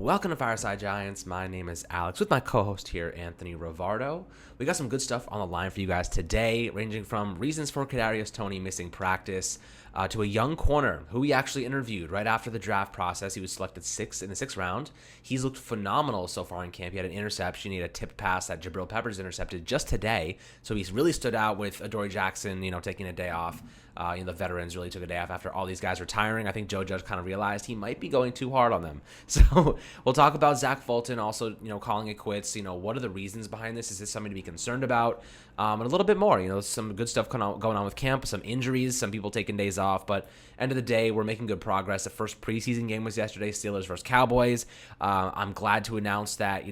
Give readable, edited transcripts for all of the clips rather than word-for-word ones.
Welcome to Fireside Giants. My name is Alex with my co-host here, Anthony Rivardo. We got some good stuff on the line for you guys today, ranging from reasons for Kadarius Toney missing practice to a young corner who we actually interviewed right after the draft process. He was selected in the sixth round. He's looked phenomenal so far in camp. He had an interception. He had a tipped pass that Jabril Peppers intercepted just today. So he's really stood out with Adoree Jackson, taking a day off. The veterans really took a day off after all these guys retiring. I think Joe Judge kind of realized he might be going too hard on them. So we'll talk about Zach Fulton also, calling it quits. What are the reasons behind this? Is this something to be concerned about? And a little bit more, some good stuff going on with camp, some injuries, some people taking days off. But end of the day, we're making good progress. The first preseason game was yesterday, Steelers versus Cowboys. I'm glad to announce that,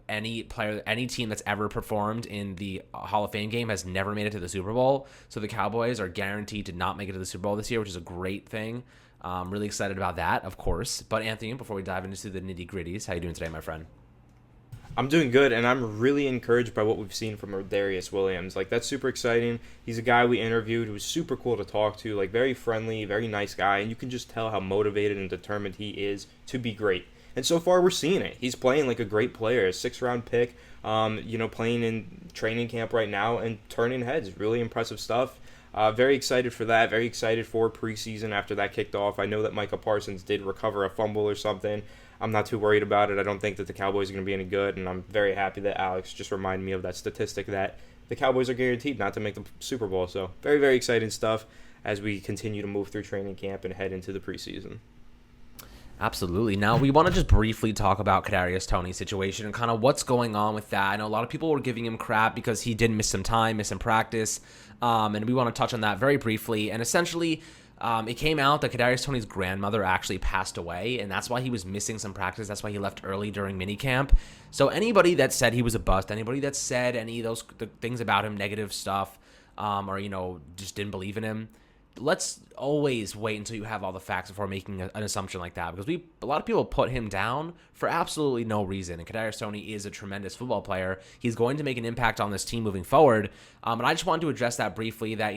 any team that's ever performed in the Hall of Fame game has never made it to the Super Bowl. So the Cowboys are guaranteed to not make it to the Super Bowl this year, which is a great thing. I'm really excited about that, of course. But Anthony, before we dive into the nitty-gritties, how you doing today, my friend? I'm doing good, and I'm really encouraged by what we've seen from Rodarius Williams. That's super exciting. He's a guy we interviewed who was super cool to talk to, very friendly, very nice guy, and you can just tell how motivated and determined he is to be great. And so far, we're seeing it. He's playing like a great player, a sixth-round pick, playing in training camp right now and turning heads. Really impressive stuff. Very excited for that. Very excited for preseason after that kicked off. I know that Micah Parsons did recover a fumble or something. I'm not too worried about it. I don't think that the Cowboys are going to be any good, and I'm very happy that Alex just reminded me of that statistic that the Cowboys are guaranteed not to make the Super Bowl. So very, very exciting stuff as we continue to move through training camp and head into the preseason. Absolutely. Now, we want to just briefly talk about Kadarius Toney's situation and kind of what's going on with that. I know a lot of people were giving him crap because he did miss some time, miss some practice, and we want to touch on that very briefly. And essentially, it came out that Kadarius Toney's grandmother actually passed away, and that's why he was missing some practice. That's why he left early during minicamp. So anybody that said he was a bust, anybody that said any of those things about him, negative stuff, or just didn't believe in him, let's always wait until you have all the facts before making an assumption like that, because a lot of people put him down for absolutely no reason. And Kadarius Toney is a tremendous football player. He's going to make an impact on this team moving forward. And I just wanted to address that briefly, that,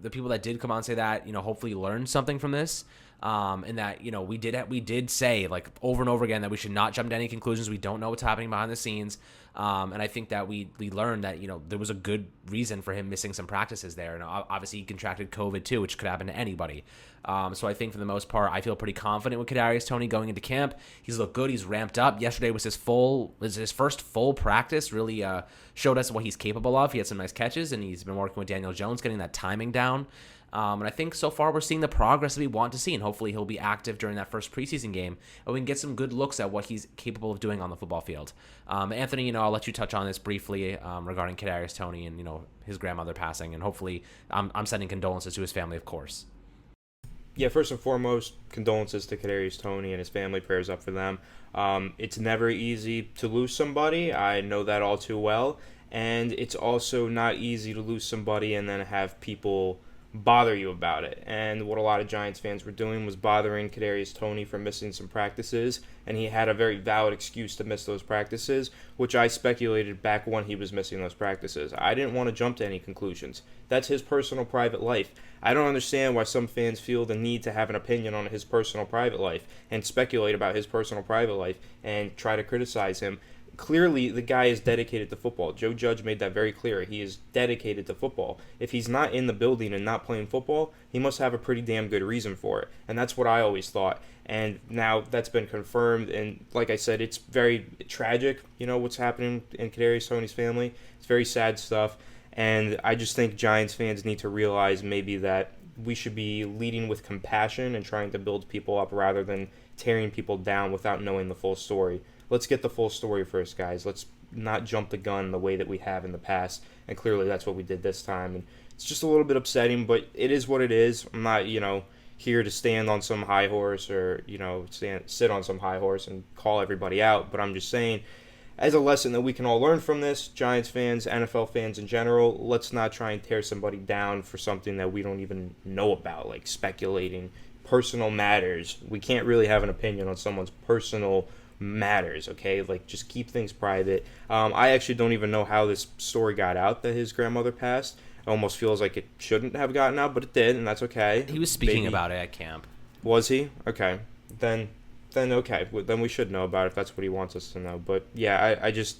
the people that did come on and say that, hopefully learned something from this. And that, we did say over and over again that we should not jump to any conclusions. We don't know what's happening behind the scenes. And I think that we learned that, there was a good reason for him missing some practices there. And obviously he contracted COVID too, which could happen to anybody. So I think for the most part, I feel pretty confident with Kadarius Toney going into camp. He's looked good. He's ramped up. Yesterday was his first full practice. Really showed us what he's capable of. He had some nice catches, and he's been working with Daniel Jones, getting that timing down. And I think so far we're seeing the progress that we want to see, and hopefully he'll be active during that first preseason game, and we can get some good looks at what he's capable of doing on the football field. Anthony, I'll let you touch on this briefly regarding Kadarius Toney and his grandmother passing, and hopefully I'm sending condolences to his family, of course. Yeah, first and foremost, condolences to Kadarius Toney and his family. Prayers up for them. It's never easy to lose somebody. I know that all too well, and it's also not easy to lose somebody and then have people bother you about it. And what a lot of Giants fans were doing was bothering Kadarius Toney for missing some practices, and he had a very valid excuse to miss those practices, which I speculated back when he was missing those practices. I didn't want to jump to any conclusions. That's his personal private life. I don't understand why some fans feel the need to have an opinion on his personal private life and speculate about his personal private life and try to criticize him. Clearly, the guy is dedicated to football. Joe Judge made that very clear. He is dedicated to football. If he's not in the building and not playing football, he must have a pretty damn good reason for it. And that's what I always thought. And now that's been confirmed. And like I said, it's very tragic, what's happening in Kadarius Toney's family. It's very sad stuff. And I just think Giants fans need to realize maybe that we should be leading with compassion and trying to build people up rather than tearing people down without knowing the full story. Let's get the full story first, guys. Let's not jump the gun the way that we have in the past. And clearly that's what we did this time. And it's just a little bit upsetting, but it is what it is. I'm not, here to stand on some high horse or, sit on some high horse and call everybody out. But I'm just saying, as a lesson that we can all learn from this, Giants fans, NFL fans in general, let's not try and tear somebody down for something that we don't even know about, like speculating personal matters. We can't really have an opinion on someone's personal matters, okay? Just keep things private. I actually don't even know how this story got out that his grandmother passed. It almost feels like it shouldn't have gotten out, but it did, and that's okay. He was speaking about it at camp. Was he? Okay. Then then okay, then we should know about it if that's what he wants us to know. But yeah, I just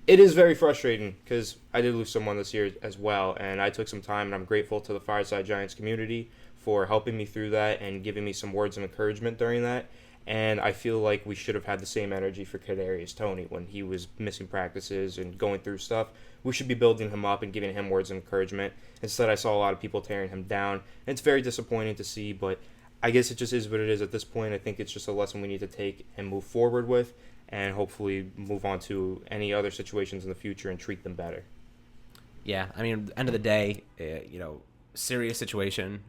it is very frustrating because I did lose someone this year as well, and I took some time, and I'm grateful to the Fireside Giants community for helping me through that and giving me some words of encouragement during that. And I feel like we should have had the same energy for Kadarius Toney when he was missing practices and going through stuff. We should be building him up and giving him words of encouragement. Instead, I saw a lot of people tearing him down. And it's very disappointing to see, but I guess it just is what it is at this point. I think it's just a lesson we need to take and move forward with, and hopefully move on to any other situations in the future and treat them better. Yeah, I mean, end of the day, serious situation.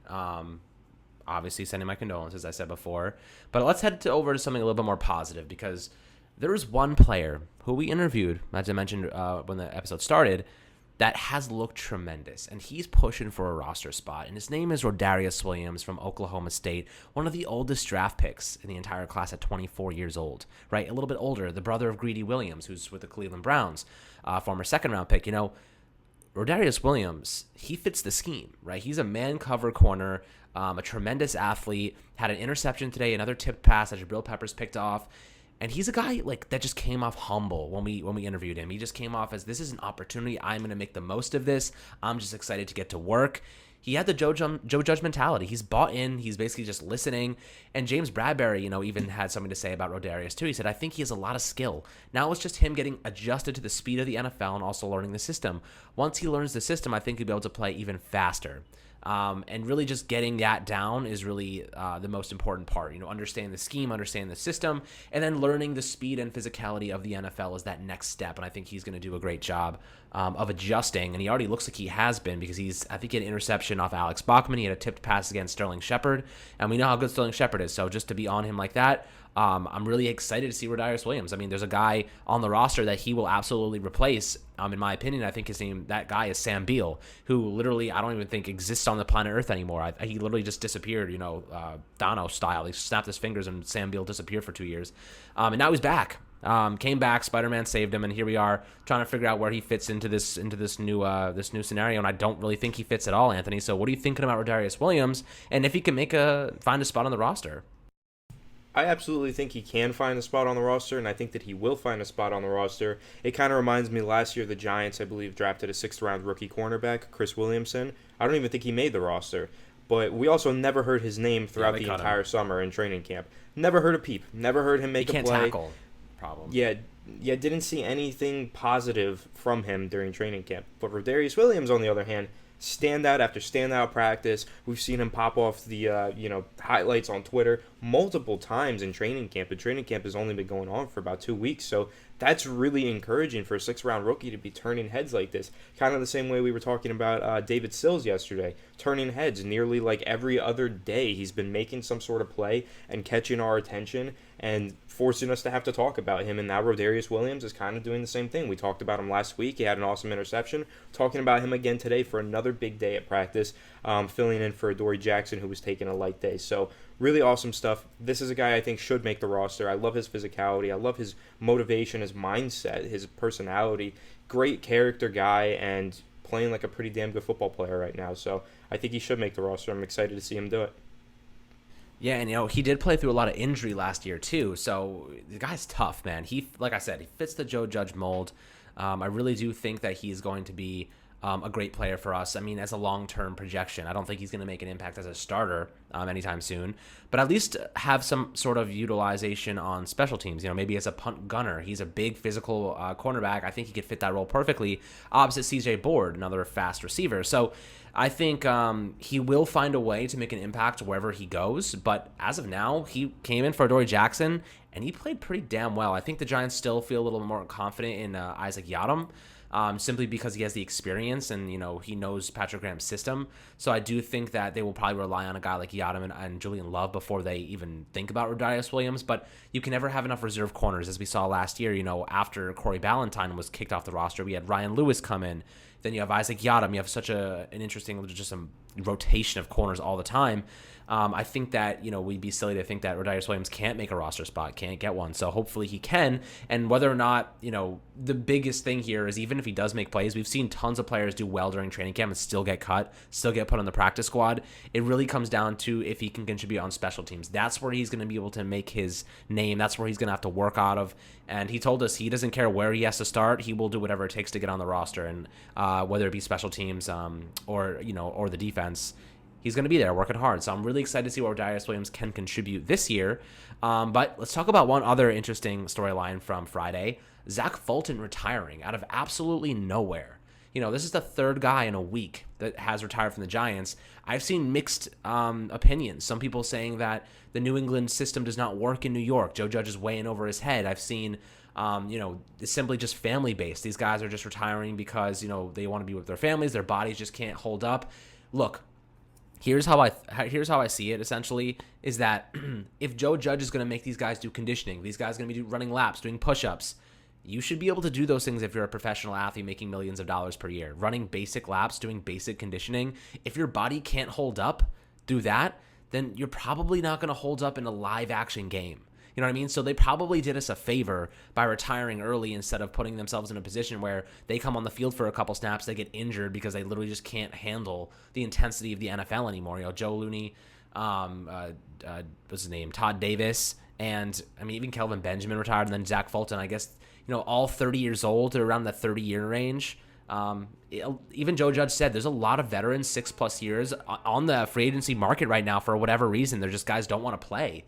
Obviously, sending my condolences, I said before. But let's head over to something a little bit more positive, because there is one player who we interviewed, as I mentioned when the episode started, that has looked tremendous, and he's pushing for a roster spot, and his name is Rodarius Williams from Oklahoma State, one of the oldest draft picks in the entire class at 24 years old, right? A little bit older, the brother of Greedy Williams, who's with the Cleveland Browns, former second-round pick. Rodarius Williams, he fits the scheme, right? He's a man-cover corner, a tremendous athlete, had an interception today, another tipped pass that Jabril Peppers picked off. And he's a guy that just came off humble when we interviewed him. He just came off as, this is an opportunity. I'm going to make the most of this. I'm just excited to get to work. He had the Joe Judge mentality. He's bought in. He's basically just listening. And James Bradbury, even had something to say about Rodarius too. He said, I think he has a lot of skill. Now it's just him getting adjusted to the speed of the NFL and also learning the system. Once he learns the system, I think he'll be able to play even faster. And really just getting that down is really the most important part. Understanding the scheme, understanding the system, and then learning the speed and physicality of the NFL is that next step. And I think he's going to do a great job of adjusting. And he already looks like he has been, because I think he had an interception off Alex Bachman. He had a tipped pass against Sterling Shepard. And we know how good Sterling Shepard is. So just to be on him like that, I'm really excited to see Rodarius Williams. I mean, there's a guy on the roster that he will absolutely replace. In my opinion, I think that guy is Sam Beal, who literally I don't even think exists on the planet Earth anymore. He literally just disappeared, Thanos style. He snapped his fingers and Sam Beal disappeared for 2 years. And now he's back. Came back, Spider-Man saved him, and here we are trying to figure out where he fits into this new scenario. And I don't really think he fits at all, Anthony. So what are you thinking about Rodarius Williams, and if he can find a spot on the roster? I absolutely think he can find a spot on the roster, and I think that he will find a spot on the roster. It kind of reminds me, last year the Giants, I believe, drafted a 6th-round rookie cornerback, Chris Williamson. I don't even think he made the roster. But we also never heard his name throughout the entire summer in training camp. Never heard a peep. Never heard him make a play. He can't tackle. Problem. Yeah, didn't see anything positive from him during training camp. But Rodarius Williams, on the other hand, standout after standout practice. We've seen him pop off the highlights on Twitter multiple times in training camp. The training camp has only been going on for about 2 weeks, so that's really encouraging for a 6th-round rookie to be turning heads like this. Kind of the same way we were talking about David Sills yesterday, turning heads nearly like every other day. He's been making some sort of play and catching our attention and forcing us to have to talk about him. And now Rodarius Williams is kind of doing the same thing. We talked about him last week. He had an awesome interception. Talking about him again today for another big day at practice, filling in for Adoree Jackson, who was taking a light day. So really awesome stuff. This is a guy I think should make the roster. I love his physicality. I love his motivation, his mindset, his personality. Great character guy, and playing like a pretty damn good football player right now. So I think he should make the roster. I'm excited to see him do it. Yeah, and he did play through a lot of injury last year too. So the guy's tough, man. Like I said, he fits the Joe Judge mold. I really do think that he's going to be a great player for us. I mean, as a long-term projection, I don't think he's going to make an impact as a starter anytime soon, but at least have some sort of utilization on special teams. Maybe as a punt gunner. He's a big physical cornerback. I think he could fit that role perfectly opposite CJ Board, another fast receiver. So I think he will find a way to make an impact wherever he goes. But as of now, he came in for Adoree Jackson, and he played pretty damn well. I think the Giants still feel a little more confident in Isaac Yiadom, simply because he has the experience and, he knows Patrick Graham's system. So I do think that they will probably rely on a guy like Yiadom and Julian Love before they even think about Rodarius Williams. But you can never have enough reserve corners, as we saw last year. After Corey Ballantyne was kicked off the roster, we had Ryan Lewis come in. Then you have Isaac Yiadom. You have such an interesting, just some rotation of corners all the time. I think that, we'd be silly to think that Rodarius Williams can't make a roster spot, can't get one. So hopefully he can. And whether or not, the biggest thing here is even if he does make plays, we've seen tons of players do well during training camp and still get cut, still get put on the practice squad. It really comes down to if he can contribute on special teams. That's where he's going to be able to make his name. That's where he's going to have to work out of. And he told us he doesn't care where he has to start. He will do whatever it takes to get on the roster. And whether it be special teams or the defense, he's going to be there working hard. So I'm really excited to see what Rodarius Williams can contribute this year. But let's talk about one other interesting storyline from Friday. Zach Fulton retiring out of absolutely nowhere. This is the third guy in a week that has retired from the Giants. I've seen mixed opinions. Some people saying that the New England system does not work in New York. Joe Judge is way in over his head. I've seen, it's simply just family-based. These guys are just retiring because, they want to be with their families. Their bodies just can't hold up. Look, here's how I see it, essentially, is that if Joe Judge is going to make these guys do conditioning, these guys are going to be running laps, doing push-ups, you should be able to do those things if you're a professional athlete making millions of dollars per year. Running basic laps, doing basic conditioning. If your body can't hold up, do that, then you're probably not going to hold up in a live action game. You know what I mean? So they probably did us a favor by retiring early instead of putting themselves in a position where they come on the field for a couple snaps, they get injured because they literally just can't handle the intensity of the NFL anymore. Joe Looney, what's his name? Todd Davis, and even Kelvin Benjamin retired, and then Zach Fulton, I guess, all 30 years old or around the 30-year range. Even Joe Judge said there's a lot of veterans, 6+ years, on the free agency market right now for whatever reason. They're just guys don't want to play.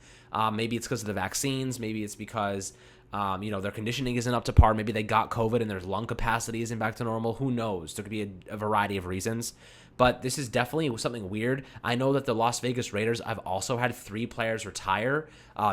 Maybe it's because of the vaccines. Maybe it's because, their conditioning isn't up to par. Maybe they got COVID and their lung capacity isn't back to normal. Who knows? There could be a variety of reasons. But this is definitely something weird. I know that the Las Vegas Raiders have also had 3 players retire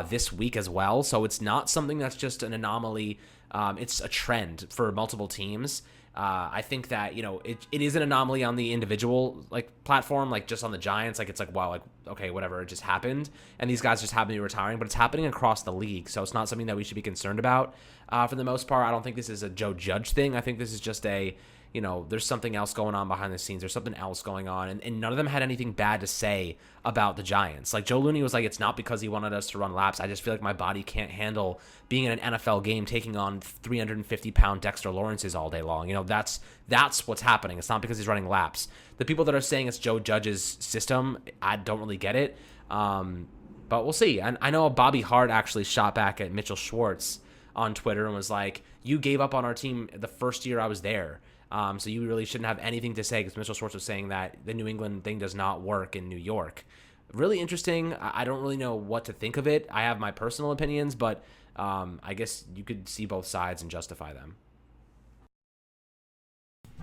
this week as well. So it's not something that's just an anomaly. It's a trend for multiple teams. I think that, it is an anomaly on the individual platform, just on the Giants. It's wow, okay, whatever, it just happened. And these guys just happen to be retiring, but it's happening across the league. So it's not something that we should be concerned about. For the most part, I don't think this is a Joe Judge thing. I think this is just there's something else going on behind the scenes. There's something else going on. And none of them had anything bad to say about the Giants. Joe Looney was it's not because he wanted us to run laps. I just feel like my body can't handle being in an NFL game taking on 350-pound Dexter Lawrences all day long. That's what's happening. It's not because he's running laps. The people that are saying it's Joe Judge's system, I don't really get it. But we'll see. And I know Bobby Hart actually shot back at Mitchell Schwartz on Twitter and was like, you gave up on our team the first year I was there. So you really shouldn't have anything to say, because Mitchell Schwartz was saying that the New England thing does not work in New York. Really interesting. I don't really know what to think of it. I have my personal opinions, but I guess you could see both sides and justify them.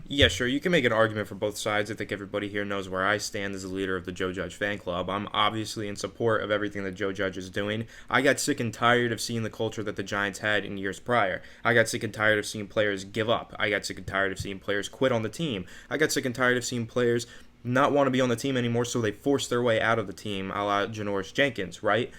Yeah, sure. You can make an argument for both sides. I think everybody here knows where I stand as the leader of the Joe Judge fan club. I'm obviously in support of everything that Joe Judge is doing. I got sick and tired of seeing the culture that the Giants had in years prior. I got sick and tired of seeing players give up. I got sick and tired of seeing players quit on the team. I got sick and tired of seeing players not want to be on the team anymore, so they force their way out of the team, a la Janoris Jenkins, right?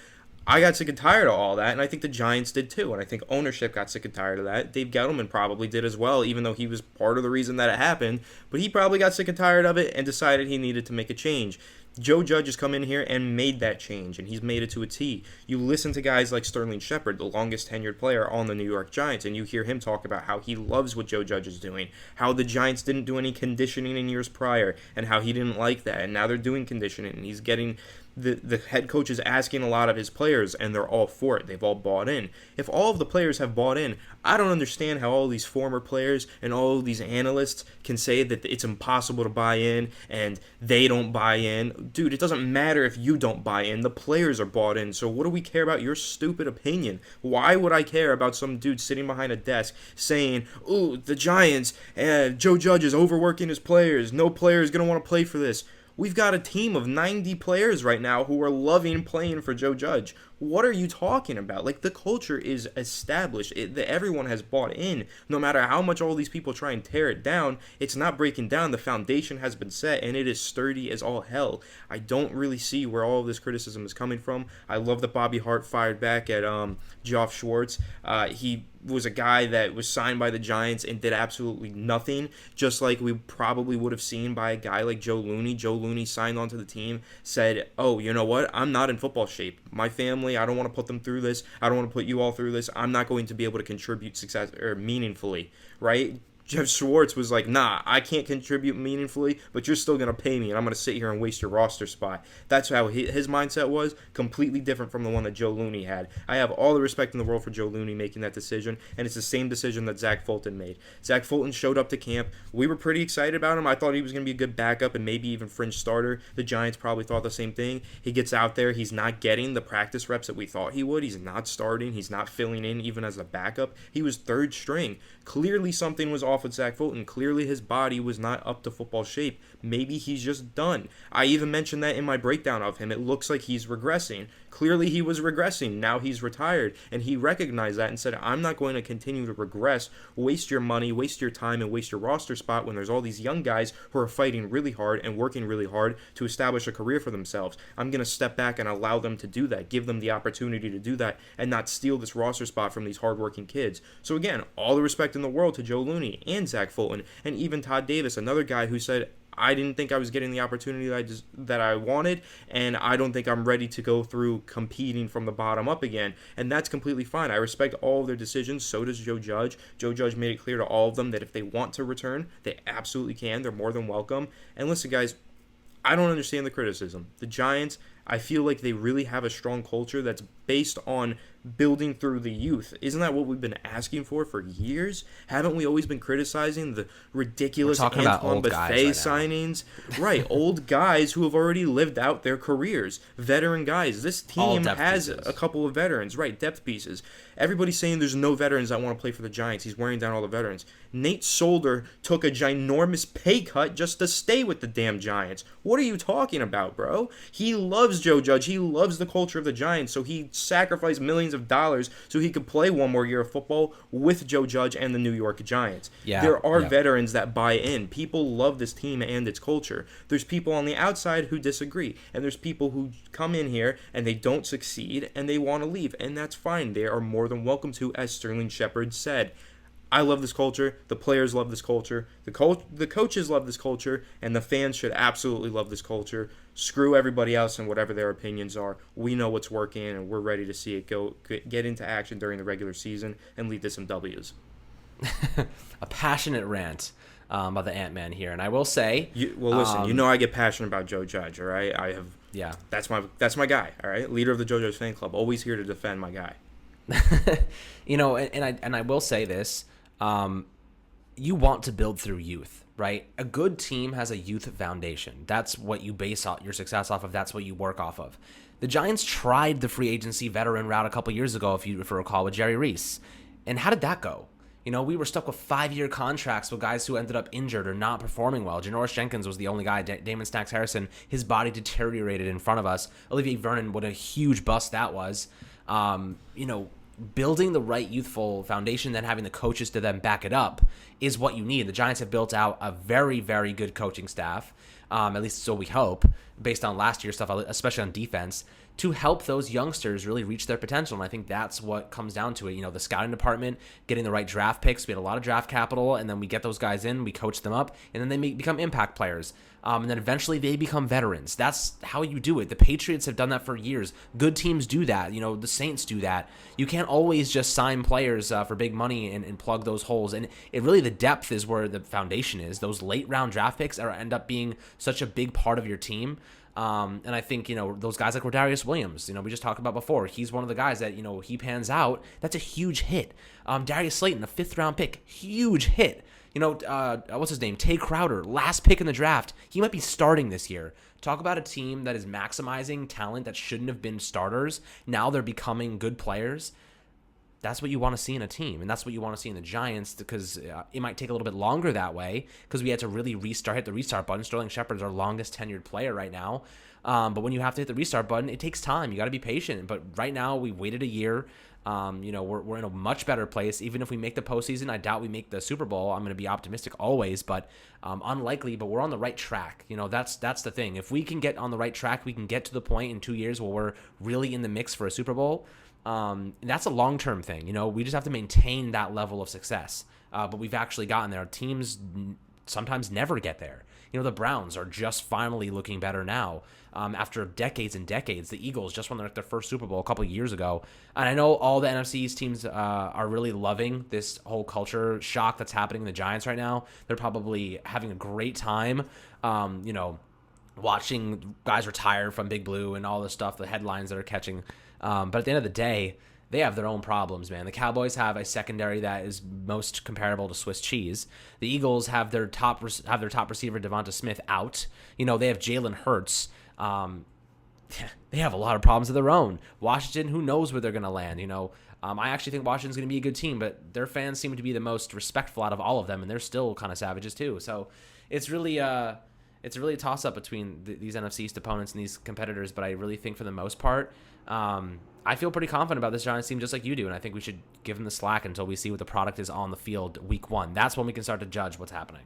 I got sick and tired of all that, and I think the Giants did too, and I think ownership got sick and tired of that. Dave Gettleman probably did as well, even though he was part of the reason that it happened, but he probably got sick and tired of it and decided he needed to make a change. Joe Judge has come in here and made that change, and he's made it to a T. You listen to guys like Sterling Shepard, the longest tenured player on the New York Giants, and you hear him talk about how he loves what Joe Judge is doing, how the Giants didn't do any conditioning in years prior, and how he didn't like that, and now they're doing conditioning, and he's getting the head coach is asking a lot of his players, and they're all for it. They've all bought in. If all of the players have bought in, I don't understand how all these former players and all of these analysts can say that it's impossible to buy in and they don't buy in. Dude, it doesn't matter if you don't buy in. The players are bought in. So what do we care about your stupid opinion? Why would I care about some dude sitting behind a desk saying, ooh, the Giants, Joe Judge is overworking his players. No player is going to want to play for this. We've got a team of 90 players right now who are loving playing for Joe Judge. What are you talking about? Like, the culture is established. Everyone has bought in. No matter how much all these people try and tear it down, it's not breaking down. The foundation has been set, and it is sturdy as all hell. I don't really see where all of this criticism is coming from. I love that Bobby Hart fired back at Geoff Schwartz. He was a guy that was signed by the Giants and did absolutely nothing, just like we probably would have seen by a guy like Joe Looney. Joe Looney signed onto the team, said, oh, you know what? I'm not in football shape. My family, I don't want to put them through this. I don't want to put you all through this. I'm not going to be able to contribute success or meaningfully, right? Jeff Schwartz was like, nah, I can't contribute meaningfully, but you're still going to pay me, and I'm going to sit here and waste your roster spot. That's how his mindset was, completely different from the one that Joe Looney had. I have all the respect in the world for Joe Looney making that decision, and it's the same decision that Zach Fulton made. Zach Fulton showed up to camp. We were pretty excited about him. I thought he was going to be a good backup and maybe even fringe starter. The Giants probably thought the same thing. He gets out there. He's not getting the practice reps that we thought he would. He's not starting. He's not filling in even as a backup. He was third string. Clearly something was off with Zach Fulton. Clearly his body was not up to football shape. Maybe he's just done. I even mentioned that in my breakdown of him. It looks like he's regressing. Clearly he was regressing. Now he's retired. And he recognized that and said, I'm not going to continue to regress, waste your money, waste your time, and waste your roster spot when there's all these young guys who are fighting really hard and working really hard to establish a career for themselves. I'm going to step back and allow them to do that, give them the opportunity to do that, and not steal this roster spot from these hardworking kids. So again, all the respect in the world to Joe Looney and Zach Fulton, and even Todd Davis, another guy who said, I didn't think I was getting the opportunity that I wanted, and I don't think I'm ready to go through competing from the bottom up again, and that's completely fine. I respect all of their decisions. So does Joe Judge. Joe Judge made it clear to all of them that if they want to return, they absolutely can. They're more than welcome. And listen, guys, I don't understand the criticism. The Giants, I feel like they really have a strong culture that's based on building through the youth. Isn't that what we've been asking for years? Haven't we always been criticizing the ridiculous Antoine Buffet signings? Right, old guys who have already lived out their careers. Veteran guys. This team has a couple of veterans. Right, depth pieces. Everybody's saying there's no veterans that want to play for the Giants. He's wearing down all the veterans. Nate Solder took a ginormous pay cut just to stay with the damn Giants. What are you talking about, bro? He loves Joe Judge. He loves the culture of the Giants, so he sacrificed millions of dollars so he could play one more year of football with Joe Judge and the New York Giants. There are veterans that buy in. People love this team and its culture. There's people on the outside who disagree, and there's people who come in here and they don't succeed and they want to leave, and that's fine. They are more than welcome to, as Sterling Shepard said. I love this culture. The players love this culture. The coaches love this culture, and the fans should absolutely love this culture. Screw everybody else and whatever their opinions are. We know what's working, and we're ready to see it get into action during the regular season and lead to some W's. A passionate rant by the Ant-Man here, and I will say, listen, you know I get passionate about Joe Judge. All right, that's my guy. All right, leader of the Joe Judge fan club, always here to defend my guy. And I will say this. You want to build through youth, right? A good team has a youth foundation. That's what you base your success off of. That's what you work off of. The Giants tried the free agency veteran route a couple years ago, if you recall, with Jerry Reese. And how did that go? We were stuck with 5-year contracts with guys who ended up injured or not performing well. Janoris Jenkins was the only guy. Damon Snacks Harrison, his body deteriorated in front of us. Olivier Vernon, what a huge bust that was. Building the right youthful foundation, then having the coaches to then back it up is what you need. The Giants have built out a very, very good coaching staff, at least so we hope, based on last year's stuff, especially on defense, to help those youngsters really reach their potential. And I think that's what comes down to it. The scouting department, getting the right draft picks. We had a lot of draft capital, and then we get those guys in, we coach them up, and then they become impact players. And then eventually they become veterans. That's how you do it. The Patriots have done that for years. Good teams do that. The Saints do that. You can't always just sign players for big money and plug those holes. And it really, the depth is where the foundation is. Those late round draft picks end up being such a big part of your team. And I think, those guys like Rodarius Williams, we just talked about before, he's one of the guys that, he pans out. That's a huge hit. Darius Slayton, a 5th round pick, huge hit. What's his name? Tay Crowder, last pick in the draft. He might be starting this year. Talk about a team that is maximizing talent that shouldn't have been starters. Now they're becoming good players. that's what you want to see in a team, and that's what you want to see in the Giants, because it might take a little bit longer that way because we had to really hit the restart button. Sterling Shepard's our longest tenured player right now. But when you have to hit the restart button, it takes time. You got to be patient. But right now, we waited a year. We're in a much better place. Even if we make the postseason, I doubt we make the Super Bowl. I'm going to be optimistic always, but unlikely. But we're on the right track. That's the thing. If we can get on the right track, we can get to the point in 2 years where we're really in the mix for a Super Bowl. That's a long-term thing. We just have to maintain that level of success. But we've actually gotten there. Teams sometimes never get there. The Browns are just finally looking better now. After decades and decades, the Eagles just won their first Super Bowl a couple of years ago. And I know all the NFC East teams are really loving this whole culture shock that's happening in the Giants right now. They're probably having a great time, watching guys retire from Big Blue and all this stuff, the headlines that are catching. But at the end of the day, they have their own problems, man. The Cowboys have a secondary that is most comparable to Swiss cheese. The Eagles have their top receiver Devonta Smith out. They have Jalen Hurts. They have a lot of problems of their own. Washington, who knows where they're going to land? I actually think Washington's going to be a good team, but their fans seem to be the most respectful out of all of them, and they're still kind of savages too. So it's really a toss-up between these NFC East opponents and these competitors, but I really think for the most part, I feel pretty confident about this Giants team just like you do, and I think we should give them the slack until we see what the product is on the field week 1. That's when we can start to judge what's happening.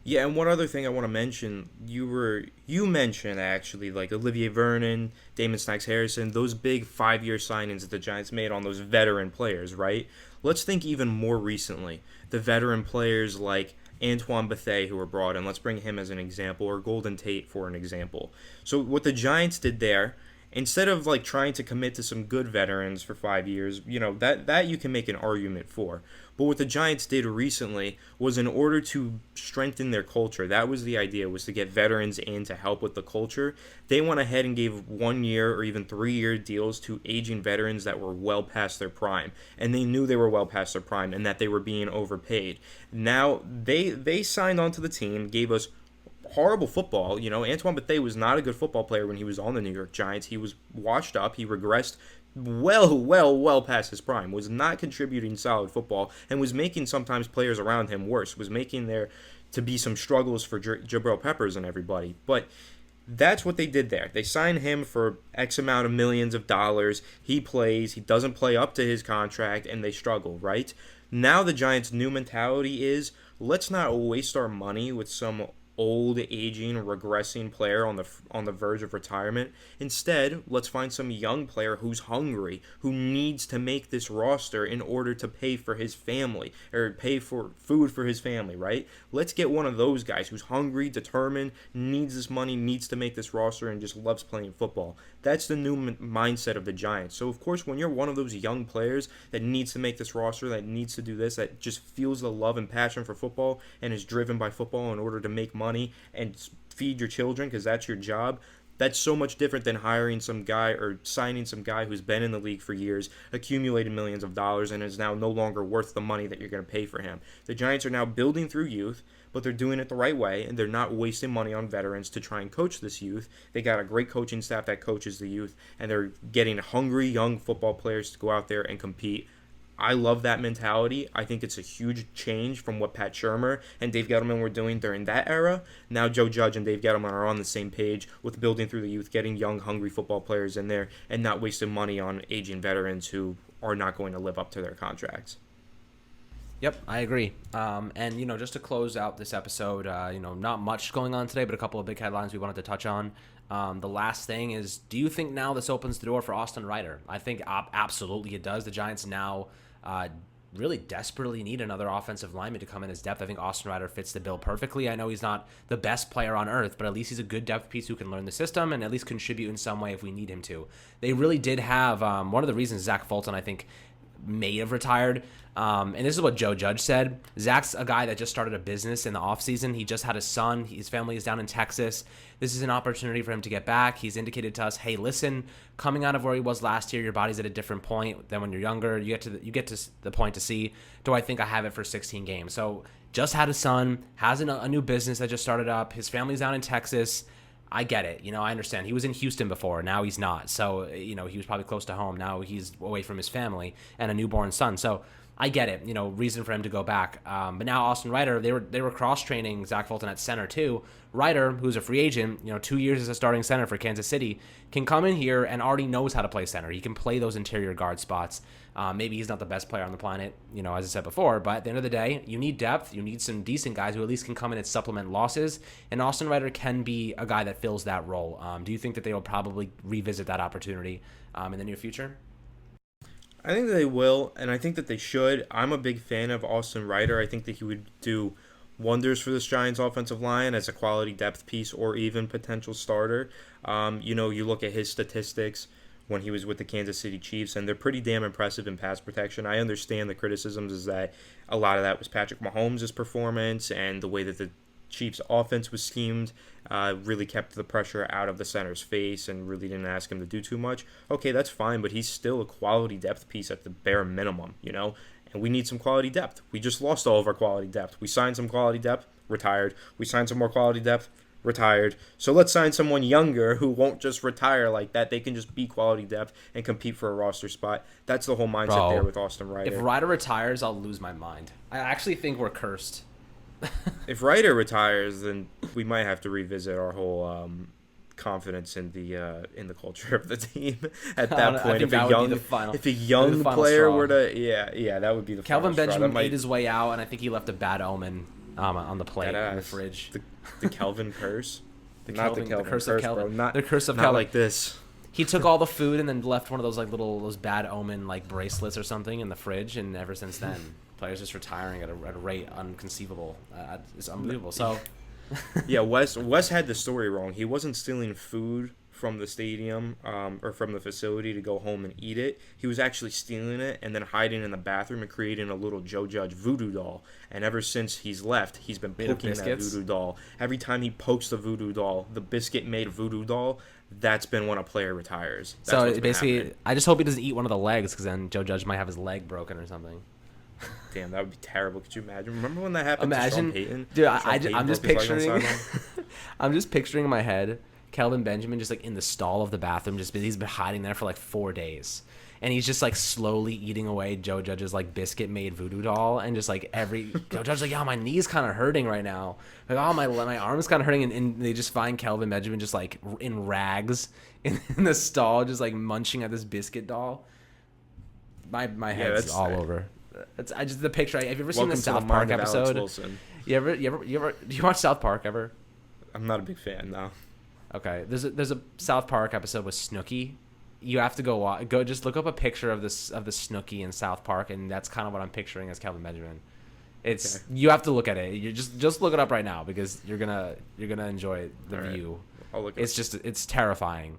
Yeah, and one other thing I want to mention, you mentioned actually like Olivier Vernon, Damon Snipes-Harrison, those big 5-year signings that the Giants made on those veteran players, right? Let's think even more recently. The veteran players like Antoine Bethea, who were brought in, let's bring him as an example, or Golden Tate for an example. So what the Giants did there, instead of like trying to commit to some good veterans for 5 years, that you can make an argument for. But what the Giants did recently was, in order to strengthen their culture, that was the idea, was to get veterans in to help with the culture. They went ahead and gave 1 year or even 3-year deals to aging veterans that were well past their prime. And they knew they were well past their prime and that they were being overpaid. Now, they signed onto the team, gave us horrible football. Antoine Bethea was not a good football player when he was on the New York Giants. He was washed up. He regressed well past his prime, was not contributing solid football, and was making sometimes players around him worse, was making there to be some struggles for Jabril Peppers and everybody. But that's what they did there. They signed him for X amount of millions of dollars. He plays. He doesn't play up to his contract, and they struggle, right? Now the Giants' new mentality is, let's not waste our money with some old, aging, regressing player on the verge of retirement. Instead, let's find some young player who's hungry, who needs to make this roster in order to pay for his family, or pay for food for his family, right? Let's get one of those guys who's hungry, determined, needs this money, needs to make this roster, and just loves playing football. That's the new mindset of the Giants. So, of course, when you're one of those young players that needs to make this roster, that needs to do this, that just feels the love and passion for football and is driven by football in order to make money and feed your children, because that's your job, that's so much different than hiring some guy or signing some guy who's been in the league for years, accumulated millions of dollars, and is now no longer worth the money that you're going to pay for him. The Giants are now building through youth, but they're doing it the right way, and they're not wasting money on veterans to try and coach this youth. They got a great coaching staff that coaches the youth, and they're getting hungry young football players to go out there and compete. I love that mentality. I think it's a huge change from what Pat Shurmur and Dave Gettleman were doing during that era. Now Joe Judge and Dave Gettleman are on the same page with building through the youth, getting young, hungry football players in there, and not wasting money on aging veterans who are not going to live up to their contracts. Yep, I agree. And, just to close out this episode, not much going on today, but a couple of big headlines we wanted to touch on. The last thing is, do you think now this opens the door for Austin Reiter? I think absolutely it does. The Giants now really desperately need another offensive lineman to come in as depth. I think Austin Reiter fits the bill perfectly. I know he's not the best player on earth, but at least he's a good depth piece who can learn the system and at least contribute in some way if we need him to. They really did have one of the reasons Zach Fulton, I think, may have retired. And this is what Joe Judge said. Zach's a guy that just started a business in the offseason. He just had a son. His family is down in Texas. This is an opportunity for him to get back. He's indicated to us, hey, listen, coming out of where he was last year, your body's at a different point than when you're younger. You get to the point to see, do I think I have it for 16 games? So just had a son, has a new business that just started up. His family's down in Texas. I get it. I understand. He was in Houston before. Now he's not. So, he was probably close to home. Now he's away from his family and a newborn son. So I get it. Reason for him to go back. But now Austin Ryder, they were cross-training Zach Fulton at center too. Ryder, who's a free agent, 2 years as a starting center for Kansas City, can come in here and already knows how to play center. He can play those interior guard spots. Maybe he's not the best player on the planet, as I said before, but at the end of the day, you need depth. You need some decent guys who at least can come in and supplement losses, and Austin Ryder can be a guy that fills that role. Do you think that they will probably revisit that opportunity in the near future? I think that they will, and I think that they should. I'm a big fan of Austin Ryder. I think that he would do wonders for this Giants offensive line as a quality depth piece or even potential starter. You look at his statistics when he was with the Kansas City Chiefs, and they're pretty damn impressive in pass protection. I understand the criticisms is that a lot of that was Patrick Mahomes' performance and the way that the Chiefs' offense was schemed really kept the pressure out of the center's face and really didn't ask him to do too much. Okay, that's fine, but he's still a quality depth piece at the bare minimum, and we need some quality depth. We just lost all of our quality depth. We signed some quality depth, retired. We signed some more quality depth, retired. So let's sign someone younger who won't just retire like that. They can just be quality depth and compete for a roster spot. That's the whole mindset there with Austin Ryder. If Ryder retires, I'll lose my mind. I actually think we're cursed. If Ryder retires, then we might have to revisit our whole confidence in the culture of the team at that point. If a young player were to, that would be the Kelvin Benjamin made his way out, and I think he left a bad omen on the plate in the fridge. The Kelvin curse. The curse of Kelvin. The curse of Kelvin. Not like this. He took all the food and then left one of those those bad omen bracelets or something in the fridge, and ever since then, players just retiring at a rate unconceivable. It's unbelievable. So, yeah, Wes had the story wrong. He wasn't stealing food from the stadium or from the facility to go home and eat it. He was actually stealing it and then hiding in the bathroom and creating a little Joe Judge voodoo doll. And ever since he's left, he's been poking that voodoo doll. Every time he pokes the voodoo doll, the biscuit-made voodoo doll, that's been when a player retires. That's so basically, I just hope he doesn't eat one of the legs, because then Joe Judge might have his leg broken or something. Damn, that would be terrible. Could you imagine? Remember when that happened to Sean Payton? Dude, I'm just picturing I'm just picturing in my head Kelvin Benjamin just in the stall of the bathroom, he's been hiding there for 4 days. And he's just slowly eating away Joe Judge's biscuit made voodoo doll, and just Joe Judge's yeah, my knee's kind of hurting right now. Oh, my arm's kind of hurting, and they just find Kelvin Benjamin just in rags in the stall, just munching at this biscuit doll. My head's all over. I just the picture. Have you ever seen the South Park episode? You watch South Park ever? I'm not a big fan, no. Okay, there's a South Park episode with Snooki. You have to go just look up a picture of the Snooki in South Park, and that's kind of what I'm picturing as Kelvin Benjamin. It's okay. You have to look at it. You just look it up right now, because you're gonna enjoy the view. I'll look. It's terrifying.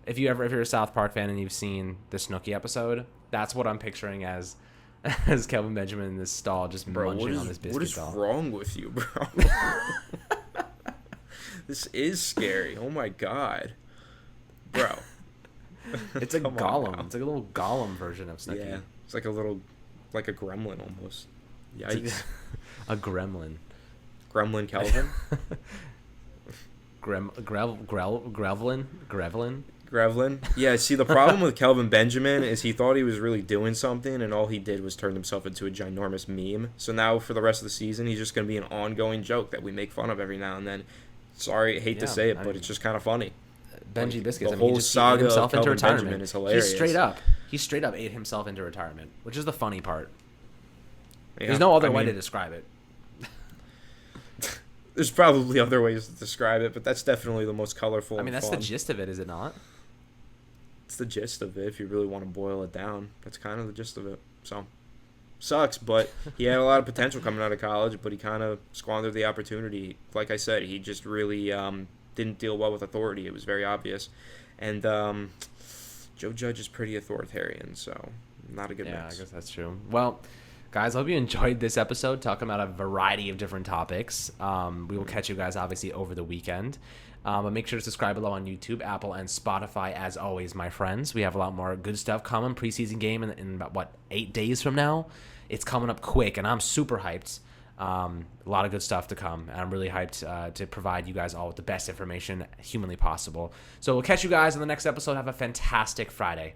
If you're a South Park fan and you've seen the Snooki episode, that's what I'm picturing as Kelvin Benjamin in this stall, just munching on this biscuit doll. What is wrong with you, bro? This is scary. Oh my god, bro. It's a Gollum. It's a little Gollum version of Snooki. Yeah, it's like a gremlin almost. Yikes. A gremlin. Gremlin Kelvin. Grevlin. Yeah, see, the problem with Kelvin Benjamin is he thought he was really doing something, and all he did was turn himself into a ginormous meme. So now for the rest of the season, he's just going to be an ongoing joke that we make fun of every now and then. Sorry, I hate to say it, but it's just kind of funny. Benji Biscuits. The whole saga of Kelvin Benjamin is hilarious. He straight up ate himself into retirement, which is the funny part. Yeah, there's no other way to describe it. There's probably other ways to describe it, but that's definitely the most colorful. That's the gist of it, is it not? It's the gist of it, if you really want to boil it down. That's kind of the gist of it. So, sucks, but he had a lot of potential coming out of college, but he kind of squandered the opportunity. Like I said, he just really didn't deal well with authority. It was very obvious. And Joe Judge is pretty authoritarian, so not a good mix. Yeah, I guess that's true. Well, guys, I hope you enjoyed this episode talking about a variety of different topics. We will catch you guys, obviously, over the weekend. But make sure to subscribe below on YouTube, Apple, and Spotify, as always, my friends. We have a lot more good stuff coming. Preseason game in about, 8 days from now? It's coming up quick, and I'm super hyped. A lot of good stuff to come, and I'm really hyped to provide you guys all with the best information humanly possible. So we'll catch you guys in the next episode. Have a fantastic Friday.